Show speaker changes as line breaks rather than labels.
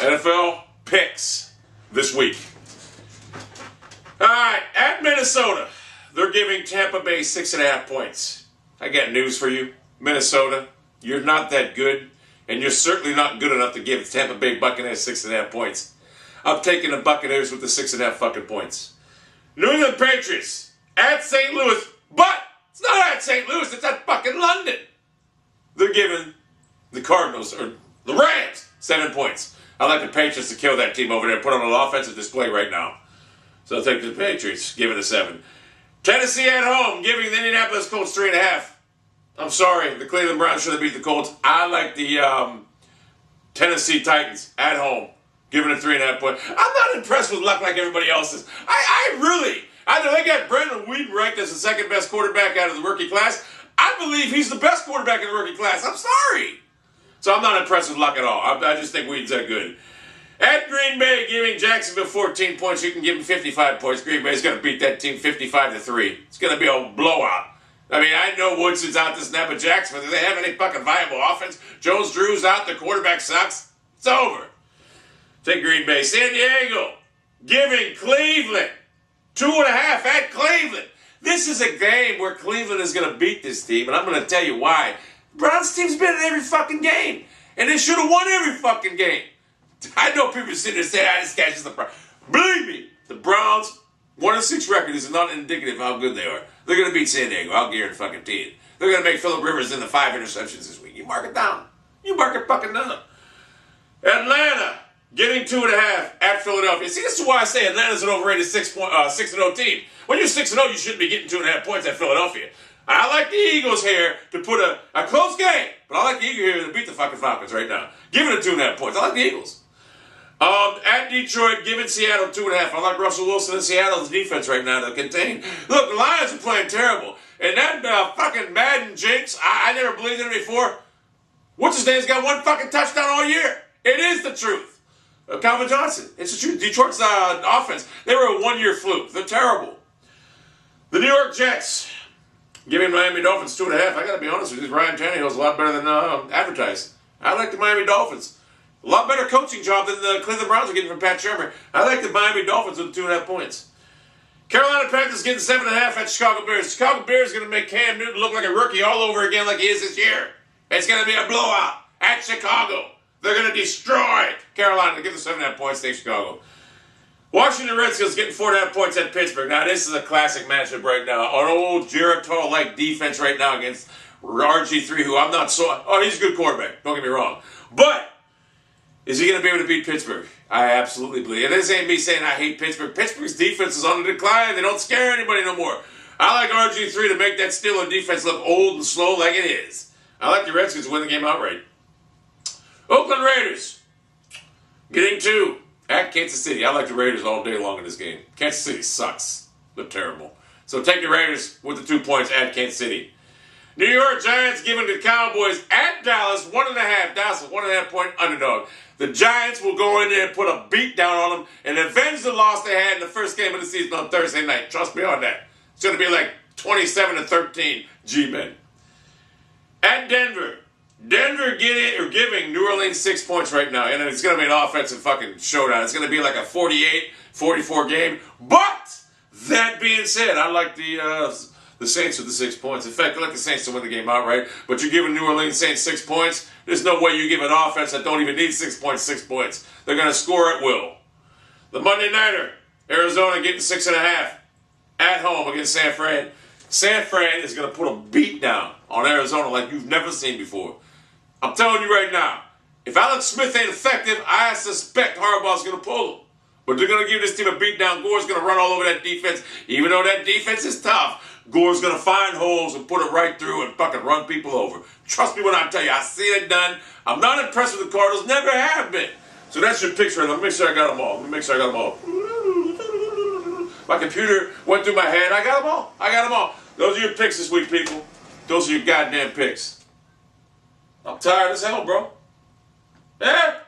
NFL picks this week. All right, at Minnesota, they're giving Tampa Bay 6.5 points. I got news for you. Minnesota, you're not that good, and you're certainly not good enough to give Tampa Bay Buccaneers 6.5 points. I'm taking the Buccaneers with the 6.5 fucking points. New England Patriots at St. Louis, but it's not at St. Louis, it's at fucking London. They're giving the Cardinals, or the Rams, 7 points. I like the Patriots to kill that team over there, put on an offensive display right now. So I'll take the Patriots, give it a 7. Tennessee at home, giving the Indianapolis Colts 3.5. I'm sorry, the Cleveland Browns should have beat the Colts. I like the Tennessee Titans at home, giving it 3.5 points. I'm not impressed with luck like everybody else is. I know they got Brandon Wheaton ranked as the second best quarterback out of the rookie class. I believe he's the best quarterback in the rookie class. I'm sorry. So I'm not impressed with luck at all. I just think Wheaton's that good. At Green Bay, giving Jacksonville 14 points. You can give them 55 points. Green Bay's going to beat that team 55-3. It's going to be a blowout. I mean, I know Woodson's out this now, but Jacksonville, do they have any fucking viable offense? Jones Drew's out. The quarterback sucks. It's over. Take Green Bay. San Diego, giving Cleveland 2.5 at Cleveland. This is a game where Cleveland is going to beat this team, and I'm going to tell you why. Browns team's been in every fucking game, and they should have won every fucking game. I know people sitting there saying, this guy's just the Browns. Believe me, the Browns, 1-6 record is not indicative of how good they are. They're going to beat San Diego. I'll guarantee fucking it. They're going to make Phillip Rivers into 5 interceptions this week. You mark it down. You mark it fucking down. Atlanta, getting 2.5 at Philadelphia. See, this is why I say Atlanta's an overrated 6-0 team. When you're 6-0, you shouldn't be getting 2.5 points at Philadelphia. I like the Eagles here to put a close game, but I like the Eagles here to beat the fucking Falcons right now. Give it a 2.5 points. I like the Eagles. At Detroit, giving Seattle 2.5. I like Russell Wilson and Seattle's defense right now to contain. Look, the Lions are playing terrible. And that fucking Madden jinx, I never believed in it before. What's his name's got 1 fucking touchdown all year. It is the truth. Calvin Johnson. It's the truth. Detroit's offense, they were a 1-year fluke. They're terrible. The New York Jets, giving Miami Dolphins 2.5. I got to be honest with you, Ryan Tannehill's a lot better than advertised. I like the Miami Dolphins. A lot better coaching job than the Cleveland Browns are getting from Pat Shurmur. I like the Miami Dolphins with 2.5 points. Carolina Panthers getting 7.5 at Chicago Bears. Chicago Bears is going to make Cam Newton look like a rookie all over again like he is this year. It's going to be a blowout at Chicago. They're going to destroy Carolina. Give them 7.5 points, take Chicago. Washington Redskins getting 4.5 points at Pittsburgh. Now, this is a classic matchup right now. An old Geritol-like defense right now against RG3, who I'm not so... Oh, he's a good quarterback. Don't get me wrong. But is he going to be able to beat Pittsburgh? I absolutely believe. And this ain't me saying I hate Pittsburgh. Pittsburgh's defense is on the decline. They don't scare anybody no more. I like RG3 to make that Steelers defense look old and slow like it is. I like the Redskins to win the game outright. Oakland Raiders getting 2 at Kansas City. I like the Raiders all day long in this game. Kansas City sucks. They're terrible. So take the Raiders with the 2 points at Kansas City. New York Giants giving the Cowboys at Dallas 1.5. Dallas is 1.5 point underdog. The Giants will go in there and put a beat down on them and avenge the loss they had in the first game of the season on Thursday night. Trust me on that. It's going to be like 27-13 G-Men. At Denver. Denver giving New Orleans 6 points right now. And it's going to be an offensive fucking showdown. It's going to be like a 48-44 game. But that being said, I like the Saints with the 6 points. In fact, I like the Saints to win the game outright. But you're giving New Orleans Saints 6 points. There's no way you give an offense that don't even need 6 points 6 points. They're going to score at will. The Monday Nighter, Arizona getting 6.5 at home against San Fran. San Fran is going to put a beat down on Arizona like you've never seen before. I'm telling you right now, if Alex Smith ain't effective, I suspect Harbaugh's going to pull him. But they're going to give this team a beat down. Gore's going to run all over that defense. Even though that defense is tough, Gore's going to find holes and put it right through and fucking run people over. Trust me when I tell you, I see it done. I'm not impressed with the Cardinals. Never have been. So that's your picture. Let me make sure I got them all. My computer went through my head. I got them all. Those are your picks this week, people. Those are your goddamn picks. I'm tired as hell, bro. Yeah?